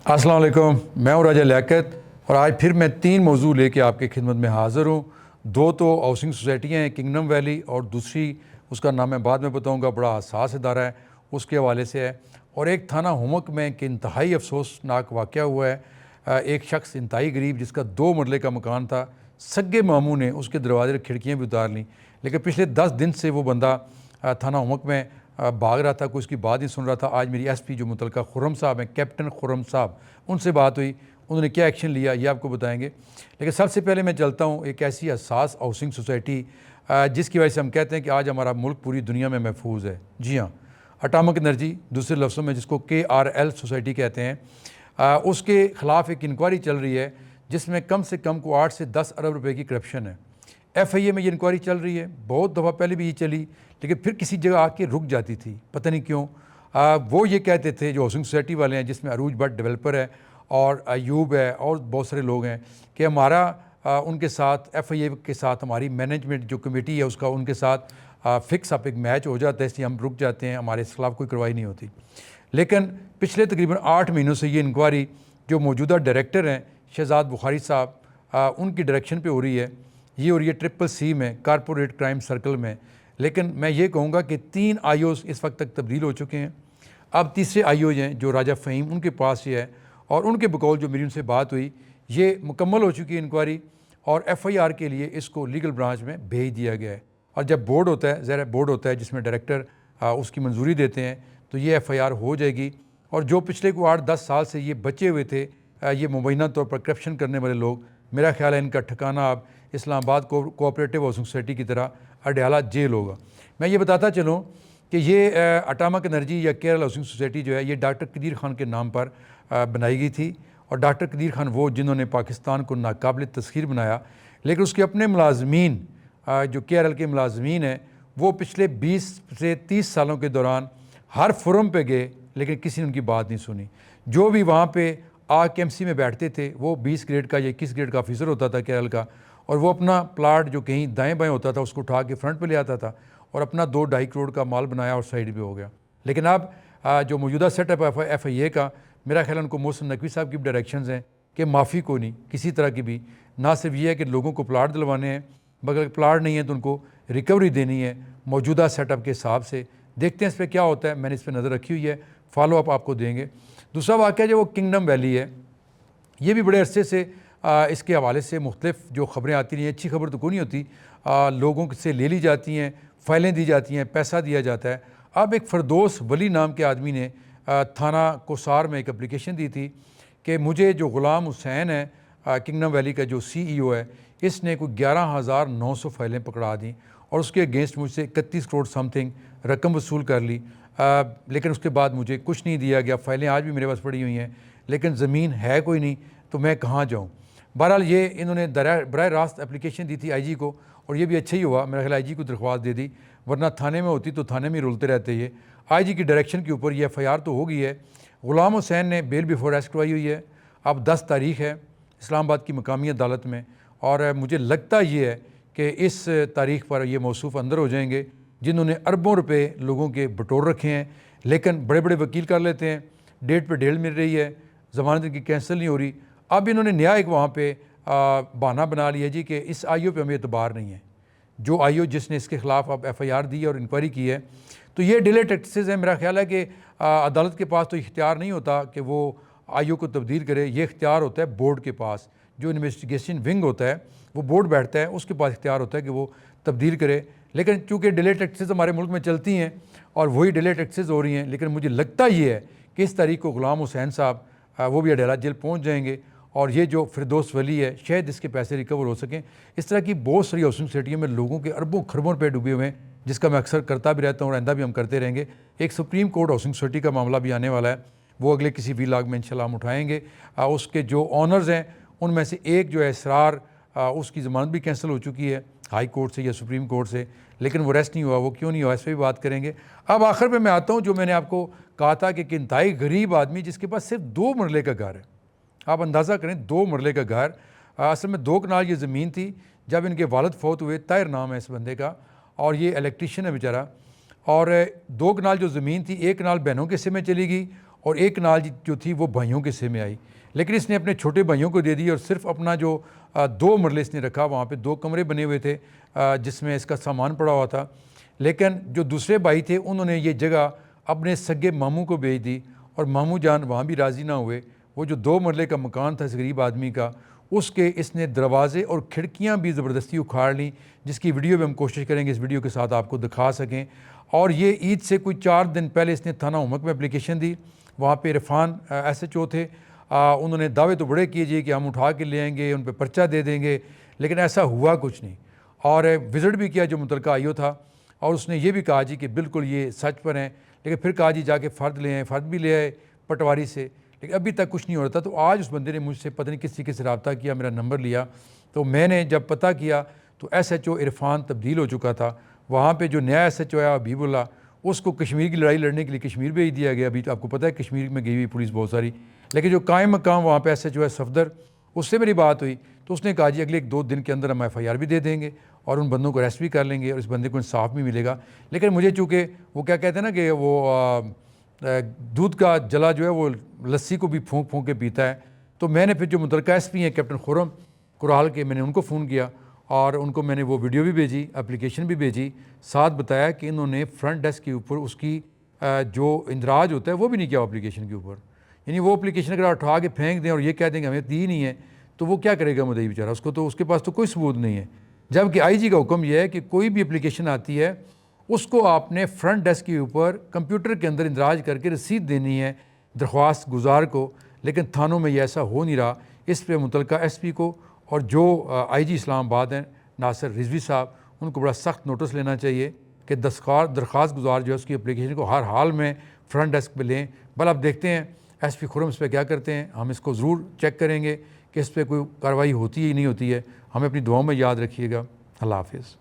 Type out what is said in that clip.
अस्सलाम वालेकुम, मैं हूँ राजा लियाकत और आज फिर मैं 3 मौजू लेके आपकी खिदमत में हाज़िर हूँ। 2 तो हाउसिंग सोसाइटियाँ हैं, किंगडम वैली, और दूसरी उसका नाम मैं बाद में बताऊँगा, बड़ा हसास इदारा है, उसके हवाले से है। और एक थाना हुमक में एक इंतहाई अफसोसनाक वाक़या हुआ है। एक शख्स इंतहाई गरीब जिसका 2 मरले का मकान था, सगे मामू ने उसके दरवाजे खिड़कियाँ भी उतार लीं, लेकिन पिछले 10 दिन से वो बंदा थाना हुमक में भाग रहा था, कोई उसकी बात नहीं सुन रहा था। आज मेरी एसपी जो मुतलका खुर्रम साहब हैं, कैप्टन खुर्रम साहब, उनसे बात हुई, उन्होंने क्या एक्शन लिया ये आपको बताएंगे। लेकिन सबसे पहले मैं चलता हूँ एक ऐसी हसास हाउसिंग सोसाइटी जिसकी वजह से हम कहते हैं कि आज हमारा मुल्क पूरी दुनिया में महफूज है। जी हाँ, अटामिक एनर्जी, दूसरे लफ्ज़ों में जिसको KRL सोसाइटी कहते हैं, उसके ख़िलाफ़ एक इंक्वायरी चल रही है जिसमें कम से कम को 8 से 10 अरब रुपए की करप्शन है। FIA में ये इंक्वायरी चल रही है, बहुत दफ़ा पहले भी ये चली, लेकिन फिर किसी जगह आके रुक जाती थी, पता नहीं क्यों। वो ये कहते थे, जो हाउसिंग सोसाइटी वाले हैं जिसमें अरूज भट्ट डेवलपर है और अयूब है और बहुत सारे लोग हैं, कि हमारा उनके साथ FIA के साथ हमारी मैनेजमेंट जो कमेटी है उसका उनके साथ फिक्स अप एक मैच हो जाता है, इसलिए हम रुक जाते हैं, हमारे खिलाफ कोई कार्रवाई नहीं होती। लेकिन पिछले तकरीबन 8 महीनों से ये इंक्वायरी जो मौजूदा डायरेक्टर हैं शहजाद बुखारी साहब, उनकी डायरेक्शन पे हो रही है। ये हो रही है CCC में, कारपोरेट क्राइम सर्कल में। लेकिन मैं ये कहूँगा कि 3 IOs इस वक्त तक तब्दील हो चुके हैं। अब तीसरे IO हैं जो राजा फ़हीम, उनके पास ये है, और उनके बकौल जो मेरी उनसे बात हुई, ये मुकम्मल हो चुकी है इंक्वायरी, और FIR के लिए इसको लीगल ब्रांच में भेज दिया गया है। और जब बोर्ड होता है, ज़रा बोर्ड होता है जिसमें डायरेक्टर उसकी मंजूरी देते हैं, तो ये FIR हो जाएगी। और जो पिछले को 8-10 साल से ये बचे हुए थे, ये मुबैना तौर पर करप्शन करने वाले लोग, मेरा ख्याल है इनका ठिकाना अब इस्लामाबाद कोऑपरेटिव हाउसिंग सोसाइटी की तरह अडयाला जेल होगा। मैं ये बताता चलूँ कि ये अटामिक एनर्जी या KRL हाउसिंग सोसाइटी जो है, ये डॉक्टर कदीर ख़ान के नाम पर बनाई गई थी। और डॉक्टर कदीर ख़ान वो जिन्होंने पाकिस्तान को नाकाबिल तस्खीर बनाया, लेकिन उसके अपने मुलाजमीन जो KRL के मुलाजमीन हैं, वो पिछले 20 से 30 सालों के दौरान हर फोरम पे गए, लेकिन किसी ने उनकी बात नहीं सुनी। जो भी वहाँ पे KMC में बैठते थे, वो 20 ग्रेड का या 21 ग्रेड का ऑफिसर होता था KRL का, और वो अपना प्लाट जो कहीं दाएं बाएं होता था उसको उठा के फ्रंट पे ले आता था और अपना 2-2.5 करोड़ का माल बनाया और साइड पे हो गया। लेकिन अब जो मौजूदा सेटअप है FIA का, मेरा ख्याल उनको मोहसिन नकवी साहब की डायरेक्शंस हैं कि माफ़ी को नहीं, किसी तरह की भी, ना सिर्फ ये है कि लोगों को प्लाट दिलवाने हैं, मगर प्लाट नहीं है तो उनको रिकवरी देनी है मौजूदा सेटअप के हिसाब से। देखते हैं इस पर क्या होता है, मैंने इस पर नज़र रखी हुई है, फॉलो अप आपको देंगे। दूसरा वाक़या जो वो किंगडम वैली है, ये भी बड़े अरसे से इसके हवाले से मुख्तलिफ जो ख़बरें आती रही हैं, अच्छी खबर तो कोई नहीं होती, लोगों से ले ली जाती हैं, फ़ाइलें दी जाती हैं, पैसा दिया जाता है। अब एक फ़रदौस वली नाम के आदमी ने थाना कोसार में एक एप्लीकेशन दी थी कि मुझे जो ग़ुलाम हुसैन है, किंगडम वैली का जो CEO है, इसने कोई 11,900 फ़ाइलें पकड़ा दी और उसके अगेंस्ट मुझसे 31 करोड़ समथिंग रकम वसूल कर ली। लेकिन उसके बाद मुझे कुछ नहीं दिया गया। फ़ाइलें आज भी मेरे पास पड़ी हुई हैं, लेकिन ज़मीन है कोई नहीं, तो मैं कहाँ जाऊँ। बहरहाल ये इन्होंने बराह रास्त एप्लीकेशन दी थी IG को, और ये भी अच्छा ही हुआ, मेरा ख्याल IG को दरख्वास्त दे दी, वरना थाने में होती तो थाने में ही रुलते रहते। ये IG की डायरेक्शन के ऊपर ये FIR तो हो गई है। ग़ुलाम हुसैन ने बेल बिफोर अरेस्ट करवाई हुई है। अब 10 तारीख है इस्लामाबाद की मकामी अदालत में, और मुझे लगता ये है कि इस तारीख़ पर ये मौसूफ़ अंदर हो जाएंगे जिन्होंने अरबों रुपए लोगों के बटोर रखे हैं, लेकिन बड़े बड़े वकील कर लेते हैं, डेट पे डेट मिल रही है, ज़मानत की कैंसिल नहीं हो रही। अब इन्होंने नया एक वहाँ पे बहाना बना लिया जी कि इस IO पे हमें एतबार नहीं है, जो IO जिसने इसके ख़िलाफ़ अब FIR दी है और इंक्वायरी की है। तो ये डिले टैक्सेस है। मेरा ख्याल है कि अदालत के पास तो इख्तियार नहीं होता कि वो IO को तब्दील करे, ये इख्तियार होता है बोर्ड के पास, जो इन्वेस्टिगेशन विंग होता है, वो बोर्ड बैठता है, उसके पास इख्तियार होता है कि वो तब्दील करे। लेकिन चूँकि डिले टैक्सेस हमारे मुल्क में चलती हैं और वही डिले टैक्सेस हो रही हैं, लेकिन मुझे लगता ये है कि इस तारीख को ग़ुलाम हुसैन साहब वो भी अडयाला जेल पहुँच जाएंगे, और ये जो फ़िरदौस वली है शायद इसके पैसे रिकवर हो सकें। इस तरह की बहुत सारी हाउसिंग सोसाइटियों में लोगों के अरबों खरबों रुपये डूबे हुए हैं, जिसका मैं अक्सर करता भी रहता हूँ और आइंदा भी हम करते रहेंगे। एक सुप्रीम कोर्ट हाउसिंग सोसाइटी का मामला भी आने वाला है, वो अगले किसी व्लॉग में इंशाल्लाह हम उठाएँगे। उसके जो ऑनर्स हैं उनमें से एक जो है इसरार, उसकी ज़मानत भी कैंसिल हो चुकी है हाई कोर्ट से या सुप्रीम कोर्ट से, लेकिन वो रेस्ट नहीं हुआ। वो क्यों नहीं हुआ, इस पर भी बात करेंगे। अब आखिर में मैं आता हूँ, जो मैंने आपको कहा था कि इंतहाई गरीब आदमी जिसके पास सिर्फ 2 मरले का घर है। आप अंदाज़ा करें, 2 मरले का घर। असल में 2 कनाल ये ज़मीन थी। जब इनके वालिद फौत हुए, ताहिर नाम है इस बंदे का, और ये इलेक्ट्रीशियन है बेचारा, और 2 कनाल जो ज़मीन थी, 1 कनाल बहनों के हिस्से में चली गई और एक कनाल जो थी वो भाइयों के हिस्से में आई, लेकिन इसने अपने छोटे भाइयों को दे दी और सिर्फ अपना जो 2 मरले इसने रखा, वहाँ पे 2 कमरे बने हुए थे जिसमें इसका सामान पड़ा हुआ था। लेकिन जो दूसरे भाई थे उन्होंने ये जगह अपने सगे मामू को बेच दी और मामू जान वहाँ भी राज़ी ना हुए। वो जो 2 मरले का मकान था इस गरीब आदमी का, उसके इसने दरवाज़े और खिड़कियाँ भी ज़बरदस्ती उखाड़ ली, जिसकी वीडियो भी हम कोशिश करेंगे इस वीडियो के साथ आपको दिखा सकें। और ये ईद से कोई 4 दिन पहले इसने थाना उमक में एप्लीकेशन दी। वहाँ पे इरफान SHO थे, उन्होंने दावे तो बड़े कीजिए कि हम उठा के ले आएंगे, उन पर पर्चा दे देंगे, लेकिन ऐसा हुआ कुछ नहीं। और विज़िट भी किया जो मुतलका आईओ था, और उसने ये भी कहा जी कि बिल्कुल ये सच पर हैं, लेकिन फिर कहा जी जाके फ़र्द ले आए, फ़र्द भी ले आए पटवारी से, लेकिन अभी तक कुछ नहीं हो रहा था। तो आज उस बंदे ने मुझसे पता नहीं किस तरीके से रब्ता किया, मेरा नंबर लिया, तो मैंने जब पता किया तो SHO इरफान तब्दील हो चुका था। वहाँ पे जो नया SHO है हबीबुल्ला, उसको कश्मीर की लड़ाई लड़ने के लिए कश्मीर भेज दिया गया। अभी तो आपको पता है कश्मीर में गई हुई पुलिस बहुत सारी, लेकिन जो कायम मकाम वहाँ पे SHO है सफदर, उससे मेरी बात हुई तो उसने कहा जी अगले 1-2 दिन के अंदर हम FIR भी दे देंगे और उन बंदों को अरेस्ट भी कर लेंगे और इस बंदे को इंसाफ भी मिलेगा। लेकिन मुझे चूँकि वो क्या कहते हैं ना कि वो दूध का जला जो है वो लस्सी को भी फूंक फूंक के पीता है, तो मैंने फिर जो मुतलका SP हैं कैप्टन खुर्रम कुराल के, मैंने उनको फ़ोन किया और उनको मैंने वो वीडियो भी भेजी, एप्लीकेशन भी भेजी, साथ बताया कि इन्होंने फ्रंट डेस्क के ऊपर उसकी जो इंदराज होता है वो भी नहीं किया एप्लीकेशन के ऊपर। यानी वो एप्लीकेशन अगर उठा के फेंक दें और ये कह देंगे हमें दी नहीं है, तो वो क्या करेगा मुद्दई बेचारा, उसको तो उसके पास तो कोई सबूत नहीं है। जबकि IG का हुक्म यह है कि कोई भी एप्लीकेशन आती है उसको आपने फ्रंट डेस्क के ऊपर कंप्यूटर के अंदर इंदराज करके रसीद देनी है दरख्वास्त गुजार को, लेकिन थानों में ये ऐसा हो नहीं रहा। इस पर मुतलका SP को और जो IG इस्लामाबाद हैं नासिर रिजवी साहब, उनको बड़ा सख्त नोटिस लेना चाहिए कि दरख्वास्त गुजार जो है उसकी एप्लीकेशन को हर हाल में फ्रंट डेस्क पे लें। बल अब देखते हैं SP खुर्रम इस पर क्या करते हैं, हम इसको ज़रूर चेक करेंगे कि इस पर कोई कार्रवाई होती है नहीं होती है। हमें अपनी दुआओं में याद रखिएगा। अल्लाह हाफिज़।